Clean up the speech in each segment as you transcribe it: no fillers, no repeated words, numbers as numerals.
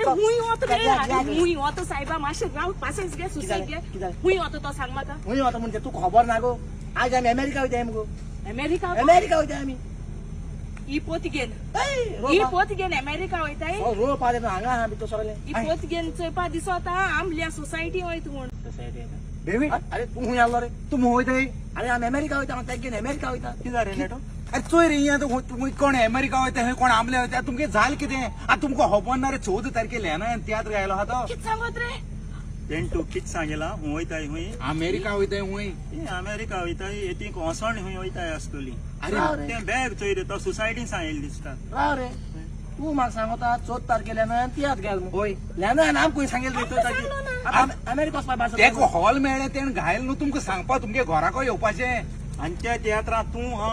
हुंय वता सायबा मातशें राव पासेंस घे सुसेग घे हुंय वता तो सांग म्हाका हुंय वता म्हणजे तू खबर ना गो आज आमी अमेरिका वयताय मुगो अमेरिका वयताय आमी ही पोत घेन अमेरिका वयताय रोड पाले हांगा आहा भितर सगळे ही पोत घेन चोयपा दिसता आमल्या सोसायटी वयत म्हूण बेबी अरे तू हुंय आलो रे तू वयताय अरे आमी अमेरिका वयता हांव तेक घेवन अमेरिका वयता कितें रे नेटो अरे चोय रे हिंगा तुमी कोण अमेरिका वयता खंय कोण आमले वयता तुमगे झाल कितें आतां तुमकां खबर ना रे 14 तारखेर ह्या तियात्र गायलो आहा तो कित सांगत रे तेंटू कित सांगला हूं वयताय हुंय अमेरिका वयताय हुंय अमेरिका वयताय एतीक वसण हुंय वयताय आसतली अरे तें बॅग चोय रे तो सोसायटीन सांगिल्लें दिसता राव रे तू म्हाका सांगता 14 तारखेला तियात्र गेल होय ल्यान आमकां सांगिल्लें 14 तारखेर अमेरिका वचपा भायर तेका हॉल मेळ्ळें तेणें घायल न्हू तुमकां सांगपा तुमगे घराको येवपाचें आनी त्या तियात्रांत तूं हा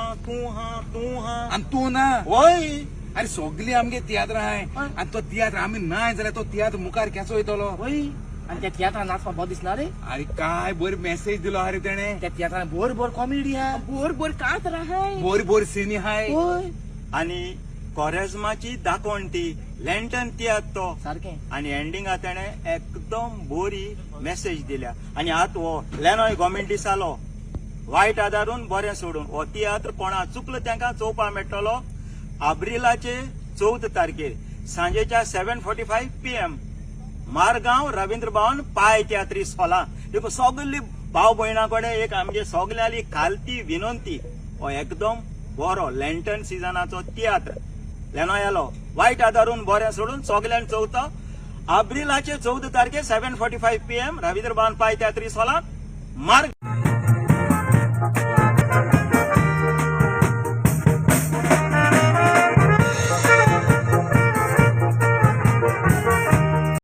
आनी तूं ना वय अरे सगळी आमगे तियात्र आहाय आनी तो तियात्र आमी नाय जाल्यार तो तियात्र मुखार केसो वयतलो होय आनी त्या तियात्रान नाचपाक बरो दिसना रे अरे काय बरी मेसेज दिलो हा रे तेणे त्या तियात्रान बोर कॉमेडी आहा बोर कात राहाय बोर सिनी हाय होय आनी कोरेजमाची दाखोवणटी लँटन तियात्र तो सारकें आनी एंडिंगा तेणे एकदम बरी मेसेज दिल्या आनी आतां हो लेनॉय गव्हर्मेंट दीस जालो वायट आदारून बरें सोडून हो तियात्र कोणा चुकलो तांकां चोवपाक मेळटलो एप्रिलाचे 14 तारखेर सांजेच्या 7:45 PM मारगांव रवींद्र भवन पाय तियात्री हॉलां देखून सगळी भाव भयणां कडेन एक आमगे सगळ्याली खालती विनंती हो एकदम बरो लँटन सिजनाचो तियात्र लेनॉय आलो वायट आदारून बरें सोडून सगळ्यांक चवतो एप्रिलाचे 14 तारखेर 7:45 PM रवींद्र भवन पाय तियात्री हॉलां मार्ग